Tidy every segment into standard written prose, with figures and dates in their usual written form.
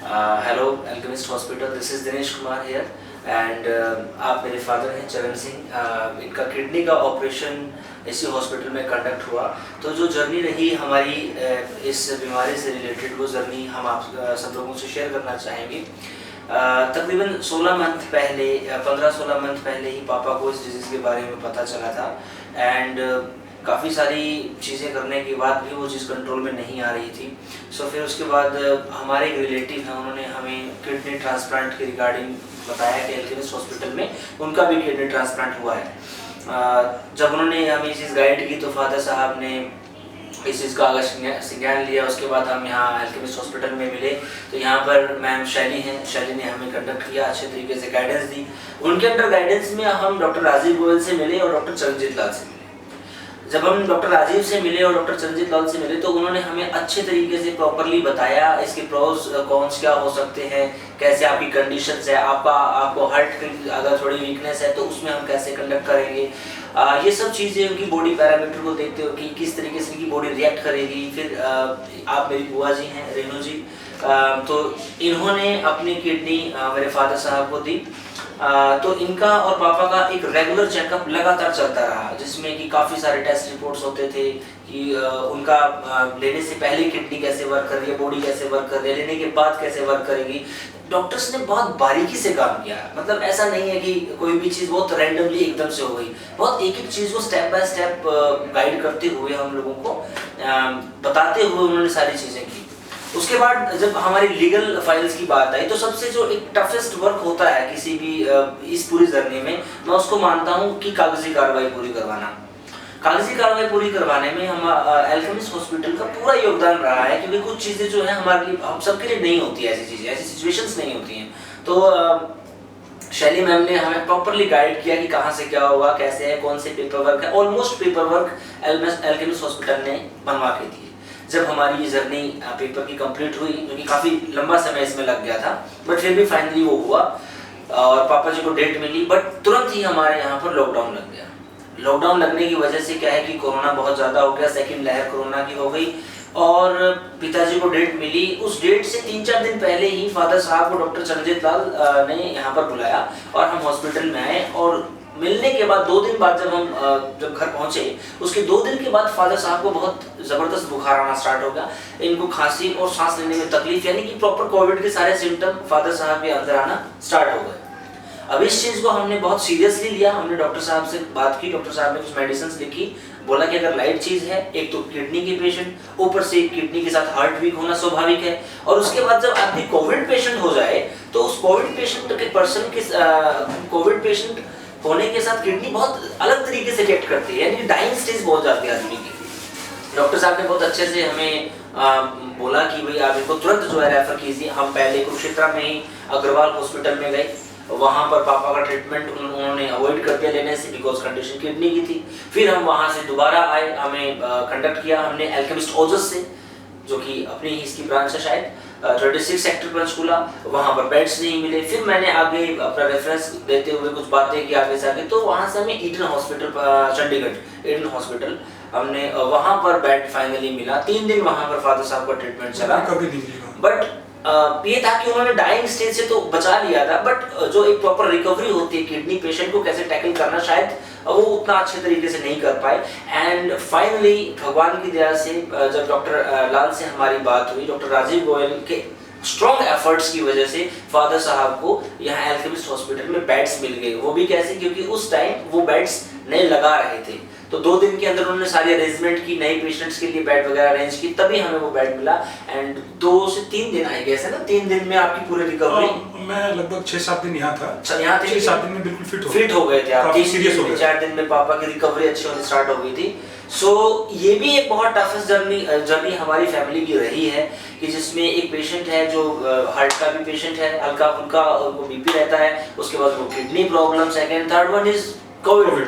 Hello alchemist hospital, this is Dinesh Kumar here and आप मेरे father हैं चरण सिंह। इनका किडनी का ऑपरेशन इसी हॉस्पिटल में कंडक्ट हुआ। तो जो जर्नी रही हमारी इस बीमारी से रिलेटेड, वो जर्नी हम आप सब लोगों से शेयर करना चाहेंगे। तकरीबन 16 मंथ पहले, 15-16 मंथ पहले ही पापा को इस डिजीज़ के बारे में पता चला था एंड काफ़ी सारी चीज़ें करने के बाद भी वो चीज़ कंट्रोल में नहीं आ रही थी। सो फिर उसके बाद हमारे एक रिलेटिव हैं, उन्होंने हमें किडनी ट्रांसप्लांट के रिगार्डिंग बताया कि अल्केमिस्ट हॉस्पिटल में उनका भी किडनी ट्रांसप्लांट हुआ है। जब उन्होंने हमें ये चीज़ गाइड की तो फादर साहब ने इस चीज़ का आगे संज्ञान लिया। उसके बाद हम यहाँ अल्केमिस्ट हॉस्पिटल में मिले तो यहाँ पर मैम शैली हैं, शैली ने हमें कंडक्ट किया, अच्छे तरीके से गाइडेंस दी। उनके अंडर गाइडेंस में हम डॉक्टर राजीव गोयल से मिले और डॉक्टर चरणजीत लाल से मिले। जब हम डॉक्टर राजीव से मिले और डॉक्टर चरणजीत लाल से मिले तो उन्होंने हमें अच्छे तरीके से प्रॉपरली बताया इसके प्रोज कॉन्स क्या हो सकते हैं, कैसे आपकी कंडीशंस है, आपको हार्ट की अगर थोड़ी वीकनेस है तो उसमें हम कैसे कंडक्ट करेंगे। ये सब चीज़ें उनकी बॉडी पैरामीटर को देखते हो कि किस तरीके से इनकी बॉडी रिएक्ट करेगी। फिर आप मेरी बुआ जी हैं रेणु जी, तो इन्होंने अपनी किडनी मेरे फादर साहब को दी। तो इनका और पापा का एक रेगुलर चेकअप लगातार चलता रहा, जिसमें कि काफ़ी सारे टेस्ट रिपोर्ट्स होते थे कि उनका लेने से पहले किडनी कैसे वर्क कर रही है, बॉडी कैसे वर्क कर रही है, लेने के बाद कैसे वर्क करेगी। डॉक्टर्स ने बहुत बारीकी से काम किया, मतलब ऐसा नहीं है कि कोई भी चीज़ बहुत रैंडमली एकदम से हो गई। बहुत एक एक चीज़ को स्टेप बाय स्टेप गाइड करते हुए हम लोगों को बताते हुए उन्होंने सारी चीज़ें की। उसके बाद जब हमारी लीगल फाइल्स की बात आई तो सबसे जो एक टफेस्ट वर्क होता है किसी भी इस पूरी जर्नी में, मैं उसको मानता हूँ कि कागजी कार्रवाई पूरी करवाना। कागजी कार्रवाई पूरी करवाने में हम अल्केमिस्ट हॉस्पिटल का पूरा योगदान रहा है, क्योंकि कुछ चीज़ें जो है हमारे लिए, हम सबके लिए नहीं होती है, ऐसी चीज़ें, ऐसी सिचुएशंस नहीं होती हैं। तो शैली मैम ने हमें प्रॉपरली गाइड किया कि कहाँ से क्या होगा, कैसे है, कौन से पेपर वर्क है। Almost paper work alchemist hospital ने बनवा के दिए। जब हमारी ये जर्नी पेपर की कंप्लीट हुई, क्योंकि काफ़ी लंबा समय इसमें लग गया था, बट फिर भी फाइनली वो हुआ और पापा जी को डेट मिली। बट तुरंत ही हमारे यहाँ पर लॉकडाउन लग गया। लॉकडाउन लगने की वजह से क्या है कि कोरोना बहुत ज़्यादा हो गया, सेकंड लहर कोरोना की हो गई और पिताजी को डेट मिली। उस डेट से 3-4 दिन पहले ही फादर साहब को डॉक्टर चरणजीत लाल ने यहाँ पर बुलाया और हम हॉस्पिटल में आए। और मिलने के बाद 2 दिन बाद जब घर पहुंचे, उसके 2 दिन के बाद फादर साहब को बहुत ज़बरदस्त बुखार आना स्टार्ट हो गया। इनको खांसी और सांस लेने में तकलीफ, यानी कि प्रॉपर कोविड के सारे सिम्टम फादर साहब के अंदर आना स्टार्ट हो गए। अब इस चीज़ को हमने बहुत सीरियसली लिया। हमने डॉक्टर साहब से बात की, डॉक्टर साहब ने कुछ मेडिसिन लिखी, बोला कि अगर लाइट चीज़ है, एक तो किडनी के पेशेंट, ऊपर से किडनी के साथ हार्ट वीक होना स्वाभाविक है, और उसके बाद जब आपकी कोविड पेशेंट हो जाए तो उस कोविड पेशेंट के कोविड पेशेंट होने के साथ किडनी बहुत अलग तरीके से रिएक्ट करती है, यानी डाइंग स्टेज पहुंच जाती है आदमी की। डॉक्टर साहब ने बहुत अच्छे से हमें बोला कि भाई आप इनको तुरंत जो है रेफर कीजिए। हम पहले कुरुक्षेत्र में ही अग्रवाल हॉस्पिटल में गए, वहाँ पर पापा का ट्रीटमेंट उन्होंने अवॉइड कर दिया लेने से, बिकॉज कंडीशन किडनी की थी। फिर हम वहाँ से दोबारा आए, हमें कंडक्ट किया हमने अल्केमिस्ट ओजस से, जो कि अपनी ही इसकी ब्रांच है शायद, 26 सेक्टर पंचकूला। वहाँ पर बेड्स नहीं मिले। फिर मैंने आगे अपना रेफरेंस देते हुए कुछ बातें की आगे से आगे, तो वहाँ से हमें Eden hospital, Chandigarh Eden hospital, हमने वहाँ पर बेड फाइनली मिला। 3 दिन वहाँ पर फादर साहब का ट्रीटमेंट चला। बट ये था कि उन्होंने डाइंग स्टेज से तो बचा लिया था, बट जो एक प्रॉपर रिकवरी होती है किडनी पेशेंट को कैसे टैकल करना, शायद वो उतना अच्छे तरीके से नहीं कर पाए। एंड फाइनली भगवान की दया से जब डॉक्टर लाल से हमारी बात हुई, डॉक्टर राजीव गोयल के स्ट्रॉन्ग एफर्ट्स की वजह से फादर साहब को यहाँ अल्केमिस्ट हॉस्पिटल में बेड्स मिल गए। वो भी कैसे, क्योंकि उस टाइम वो बेड्स नहीं लगा रहे थे, तो 2 दिन के अंदर उन्होंने सारी अरेंजमेंट की, नए पेशेंट्स के लिए बेड वगैरह अरेंज की, तभी हमें वो बेड मिला। एंड 2 से 3 दिन आई गए ना, 3 दिन में आपकी पूरी रिकवरी। मैं लगभग 6-7 दिन यहाँ था। यहाँ थे, 6-7 दिन में बिल्कुल फिट हो गए थे आप। 4 दिन में पापा की रिकवरी अच्छी होनी स्टार्ट हो गई थी। सो ये भी एक बहुत टफेस्ट जर्नी हमारी फैमिली की रही है, कि जिसमें एक पेशेंट है जो हार्ट का भी पेशेंट है, हल्का फुल्का उनको बीपी रहता है, उसके बाद वो kidney problem, second third one is Covid,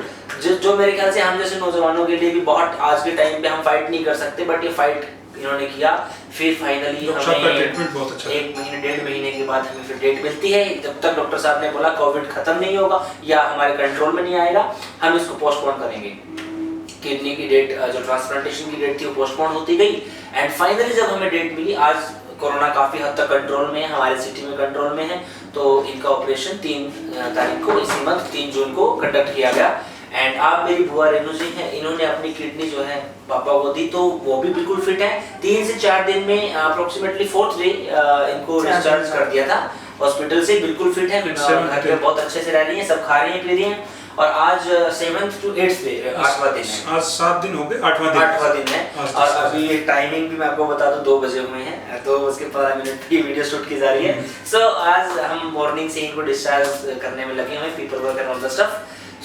जो मेरे ख्याल से हम जैसे नौजवानों के लिए भी बहुत, आज के टाइम पे हम फाइट नहीं कर सकते, बट ये फाइट इन्होंने किया। फिर फाइनली हमें 1 महीने 1.5 महीने के बाद हमें फिर डेट मिलती है। जब तक डॉक्टर साहब ने बोला कोविड खत्म नहीं होगा या हमारे कंट्रोल में नहीं आएगा, हम इसको पोस्टपोन करेंगे। किडनी की डेट, जो ट्रांसप्लांटेशन की डेट थी, वो पोस्टपोन होती गई। एंड फाइनली जब हमें डेट मिली, आज कोरोना काफ़ी हद तक कंट्रोल में है, हमारे सिटी में कंट्रोल में है, तो इनका ऑपरेशन 3 तारीख को इसी मंथ 3 जून को कंडक्ट किया गया। एंड आप मेरी बुआ रेनू जी हैं, इन्होंने अपनी किडनी जो है पापा को दी, तो वो भी बिल्कुल फिट है। 3 से 4 दिन में अप्रोक्सीमेटली 4th डे इनको डिस्चार्ज कर दिया था हॉस्पिटल से, बिल्कुल फिट है, घर पे बहुत अच्छे से रह रही हैं, सब खा रही हैं पी रही हैं। और आज 7th to 8th डे 8वां दिन है, आज 7 दिन हो गए, 8वां दिन है। और अभी टाइमिंग भी मैं आपको बता दूं 2 बजे हुए हैं, 2:15 की वीडियो शूट की जा रही है। सो आज हम मॉर्निंग से इनको डिस्चार्ज करने में लगे हुए, paper work and all the stuff.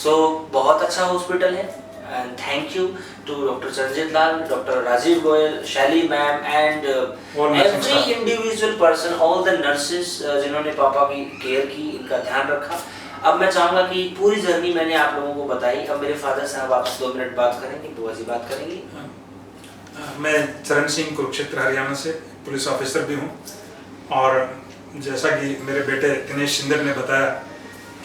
So बहुत अच्छा हॉस्पिटल है and thank you to doctor Charanjit Lal, doctor Rajiv Goyal, Shaili ma'am and every individual person, all the nurses जिन्होंने पापा की केयर की, इनका ध्यान रखा। अब मैं चाहूँगा कि पूरी जर्नी मैंने आप लोगों को बताई, अब मेरे फादर साहब आपसे 2 मिनट बात करेंगे, बुआ जी बात करेंगी। मैं चरण सिंह, कुरुक्षेत्र हरियाणा से पुलिस ऑफिसर भी हूँ। और जैसा कि मेरे बेटे दिनेश सिंदर ने बताया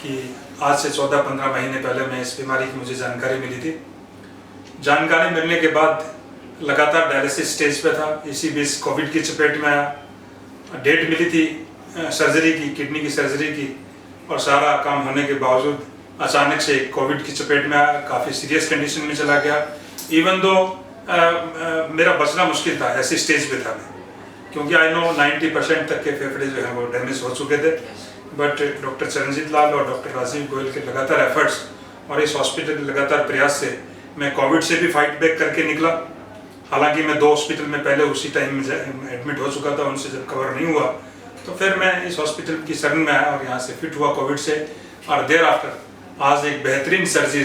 कि आज से 14-15 महीने पहले मैं इस बीमारी की मुझे जानकारी मिली थी। जानकारी मिलने के बाद लगातार डायलिसिस स्टेज पे था, इसी बीच कोविड की चपेट में आया। डेट मिली थी सर्जरी की, किडनी की सर्जरी की, और सारा काम होने के बावजूद अचानक से कोविड की चपेट में आया, काफ़ी सीरियस कंडीशन में चला गया। इवन दो मेरा बचना मुश्किल था, ऐसी स्टेज पे था मैं, क्योंकि आई नो 90% तक के फेफड़े जो हैं वो डैमेज हो चुके थे। बट डॉक्टर चरणजीत लाल और डॉक्टर राजीव गोयल के लगातार एफर्ट्स और इस हॉस्पिटल के लगातार प्रयास से मैं कोविड से भी फाइट बैक करके निकला। हालांकि मैं 2 हॉस्पिटल में पहले उसी टाइम में एडमिट हो चुका था, उनसे जब कवर नहीं हुआ तो फिर मैं इस हॉस्पिटल की शरण में आया और यहाँ से फिट हुआ कोविड से। और देर आफ्टर आज एक बेहतरीन सर्जरी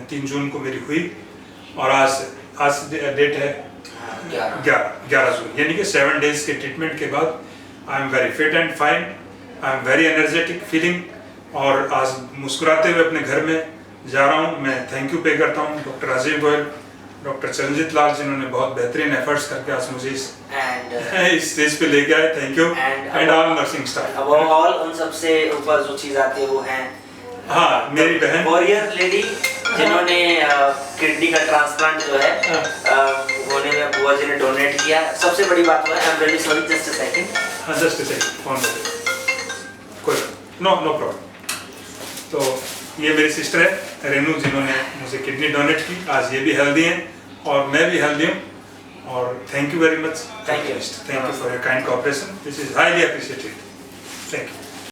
3 जून को मेरी हुई, और आज डेट है 11 जून, यानी कि 7 डेज के ट्रीटमेंट के बाद I am very fit and fine, I am very energetic feeling. और आज मुस्कुराते हुए अपने घर में जा रहा हूँ। मैं थैंक यू पे करता हूँ डॉक्टर राजीव गोयल, डॉक्टर चरणजीत लाल, जिन्होंने बहुत बेहतरीन एफर्ट्स करके आज मुझे इस स्टेज पे लेके आए। Thank you and all nursing staff. अब ऑल उन सबसे ऊपर जो चीज़ आती है वो है मेरी बहन वॉरियर लेडी, जिन्होंने किडनी का ट्रांसप्लांट जो है होने में बुआ जी ने डोनेट किया। सबसे बड़ी बात है, I am really sorry, just a second, just a second, phone कोई नो प्रॉब्लम। तो ये मेरी सिस्टर है रेनू, जिन्होंने मुझे किडनी डोनेट की। आज ये भी हेल्दी हैं और मैं भी हेल्दी हूँ। और thank you very much, thank you for your kind cooperation, this is highly appreciated. Thank you.